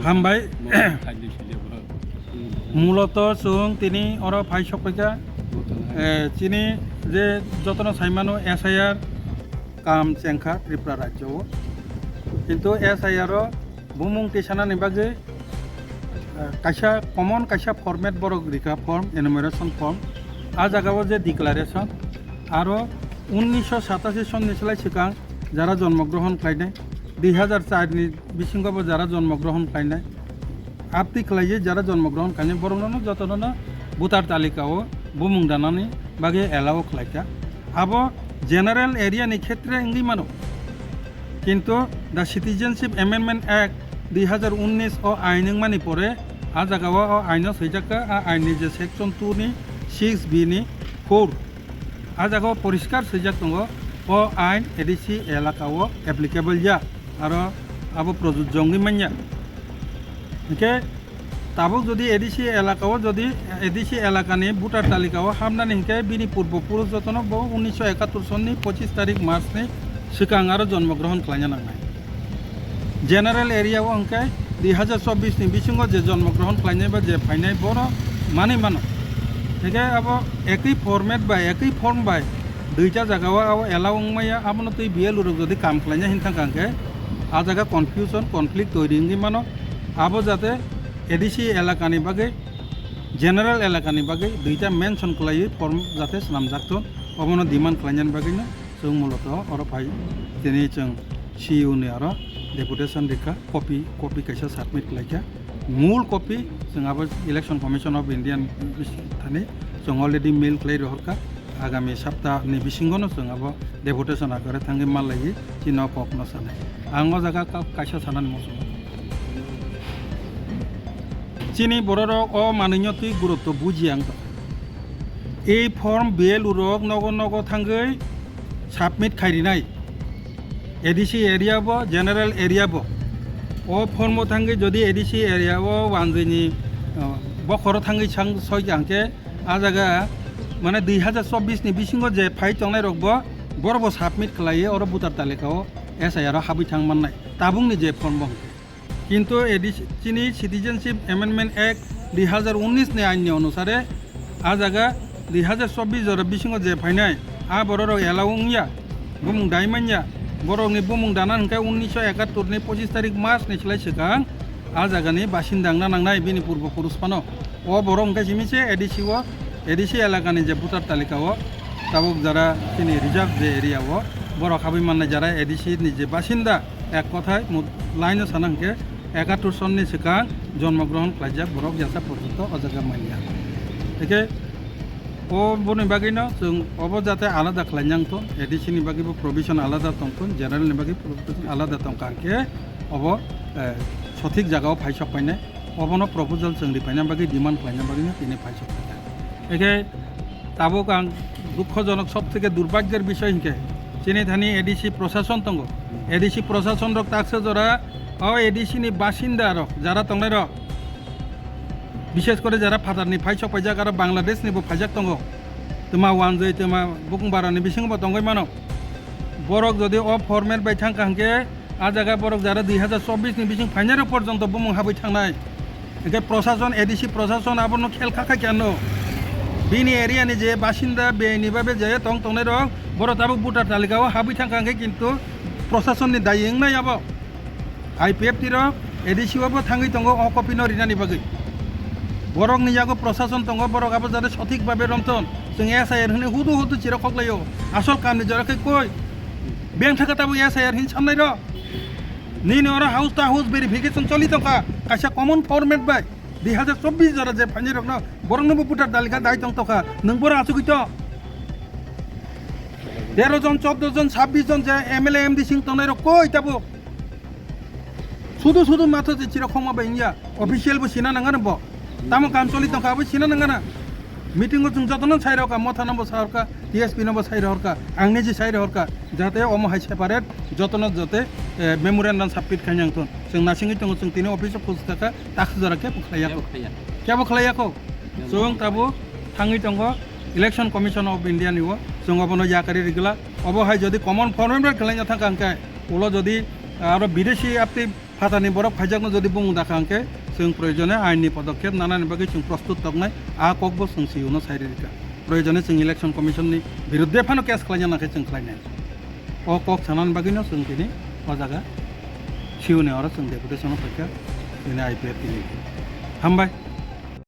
হামবাই মূলত সুং তিনি or phi সপাইকা চিনি যে যতন সাইমানো SIR কাম চেংখা ত্রিপুরা রাজ্য কিন্তু SIR বুমুং টিসানানি বাগে কাইসা কমন কাইসা ফরমেট বড় রিকা ফর্ম এনুমেরেশন ফর্ম আ জায়গাও যে ডিক্লারেশন আরও 1987 সননি সেলাই সিগাं যারা জন্মগ্রহণ খাইনায় 2004 বিশিঙ্গব যারা জন্মগ্রহণ খাইনায় আপনি খাইয়ে যারা জন্মগ্রহণ খাইনায় বরং যতন ভোটার তালিকাও বুমুং দানানি বাগে এলাও খাইকা আবো জেনারেল এরিয়ানি ক্ষেত্রে ইঙ্গি মানো কিন্তু দ্য সিটিজেনশিপ অ্যামেন্ডমেন্ট অ্যাক্ট 2019 ও আইন মানি পরে আ জায়গাও ও আইন সৈজাকা আইনি যে সেকশন 2 নি 6B নি 4 আ জায়গাও পরিষ্কার সৈজাক দङ ও আইন এডিসি এলাকাও অ্যাপ্লিকেবল যা আর আবো প্রযোজ্য মানিয়া ওকে তাবক যদি এডিসি এলাকাও যদি এডিসি এলাকানি ভোটার তালিকাও হামনানি হিংকে বিনি পূর্বপুরুষ যতন 1971 সননি 25 তারিখ মার্চনি সিগাं আর জন্মগ্রহণ খাইনা নাंनाय জেনারেল এরিয়াও হিংকে 2024 नि बिसिंग जे जन्मग्रहण खालामनाय बा जे फाइनाय बर माने मानो हेगे अब एकई फर्मेट बा एकई फर्म बा दुईटा जगह एलाउंगमाया आबनो तै बिएल उरक जदि काम खालामनाय हिंथा कांके आ जगह कन्फ्यूजन कनफ्लिक्ट तैरिंगि मानो आबो जाते एडिसि एलाकानि बागै जेनारेल एलाकानि बागै दुईटा मेनसन खालायो फर्म जाते नामजाकतो अबनो डिमान्ड खालामनायनि बागैनो जों मूलत अर फाइ दिनै जों CU नि आरो डेपुटेशन रेखा कपि कैसा सबमिट खालामखा मूल कपि जोंहाबो इलेक्शन कमिशन अफ इंडिया थाने जों अलरेडी मेल खालामहरखा आगामी सप्ताहनि बिसिंगनो जोंहाबो डेपुटेशन आकारे थांगे मालायि चिना कखनो सानाय आं अ जागा कैसा सानानै मसो चिनी बरर अ माननीयति गुरुत्व बुझि आं ए फर्म बेल उरक नग थांगै सबमिट खारिनाय एडिसि एरियाबो जेनारेल एरियाबो ओ फर्म थांगे जदि एडिसि एरियाबो वानजनि बखर थांगे सय जांके आ जागा माने 2024 नि बिसिंग जे फाइ तंनाय रकबो बरबो सबमिट खालायो और भोटार तालिकाव SIR हाबि थां माननाय ताबुंनि जे फर्म किन्तु एडिसिनि सिटिजेनशिप एमेंडमेंट एक्ट 2019 नि आइननि अनुसारे आ जागा 2024 जरा बिसिंग जे फाइनाय आ बरर एलाउंगिया बुमुं दाइमानिया बरंनि बुमुं दाना हंखाय 1971 नि 25 तारिख मार्च नि सिलाय सिगां आ जागानि बासिन्दांना नांनाय बिनि पूर्वपुरुष पानो अ बरं हंखाय सिमिसे एडिसि एलाकानि जे भोटार तालिकाव ताबक जारा तिनि रिजार्व जे एरियाव बर खाबि माननाय जारा एडिसि नि जे बासिन्दा एक कथाय लाइन सानांके 71 सननि सिगां जन्मग्रहण खालामजाक बरक जासा पर्यन्त अ जागा मानिया एके ओ बनि बागैनो जों अब जाते आलादा खालामनांगौ एडिसिनि बागैबो प्रभिजन आलादा दंखोन जेनारेलनि बागै प्रभिजन आलादा दंखांके अब सठिक जायगायाव फायसफायनाय अबनो प्रपोजल जों दिफायनाय बागै डिमान्ड खालामनाय बागैनो दिनै फायसफायनाय एके ताबक आं दुखजनक सबथेके दुर्भाग्येर विषय हिंके चिनि थानि एडिसि प्रशासन दङ एडिसि प्रशासन रक ताकसे जरा अ एडिसिनि बासिन्दा रक जारा तंनाय रक विशेष करे जरा फादारनि फाइसक फाइजाक आरो बांलादेशनिबो फाइजाक दङ तोमा वानजै तोमा बुकुंबारानि बिसिंबो दंगै मानो बरक जदि अ फर्मेट बाय थांखांके आ जागा बरक जरा 2024 नि बिसिं फाइनाय पर्यन्त बुमुं हाबै थांनाय एके प्रशासन एडिसि प्रशासन आबनो खेल खाखा केनो बिनि एरियानि जे बासिन्दा बेनिबाबे जे तंनाय रक बर ताबो भोटार तालिकाव हाबै थांखांके किन्तु प्रशासननि दायिंनाय आबो IPF तिरो एडिसिआबो थांगै दङ अ कपिनो रिनानि बागै बरक निजागो प्रशासन दङ बरक आबो जाते सठिक भाबे रमथन जों SIR होनो हुदु चिरा खगलायो आसल कामनि जराखै कय बेंक थाखाताबो SIR हिन साननाय र निनो आरो हाउस टा हाउस भेरिफिकेशन चलि दंखा कायसा कमन फर्मेट बाय 2024 जरा जे फानि रकनो बरंनोबो भोटार तालिका दाय दंतखा नों बर आसुगित 13 जन 14 जन 26 जन जे MLA MD सिं तंनाय र कय ताबो सुदु माथो जे चिरा खमा बायनिया अफिशियल बो सिना नांगान बो तामो काम चलि दंखाबो सिना नांगाना मीटिंग जों जतन साइरका मथा नम्बर सारका DSP नम्बर साइरका आंनि जे साइरका जाते अम हाइ सेपारेट जतन जते मेमोरेन्डाम सबमिट खायनांथन जों नासिङै दङ जों तिनि अफिस अफ पुस्तका ताख जराके बुखलायाखौ खालायाखौ जों ताबो थाङै दङ इलेक्शन कमिशन अफ इंडिया निव जों अबनो याकारि रेगुला अब हाय जदि कमन फर्मेट खालायना थांकांके उलो जदि आरो विदेशी आपनि फातानि बरफ फाइजाकनो जदि बुंनो दाखांके जों प्रयोजने आइननि पदक्षेप नानानि बागै जों प्रस्तुत तकनाय आ ककबो जों सिउनो साइरिका प्रयोजने जों इलेक्शन कमिशननि बिरुद्धे फानो केस खालायनाखै जों खालायनाय अ कक सानानि बागैनो जों दिनै अ जागा सिउने आरो जों डेपुटेसन फैखा दिनै आइपिआर दिनै हामबाय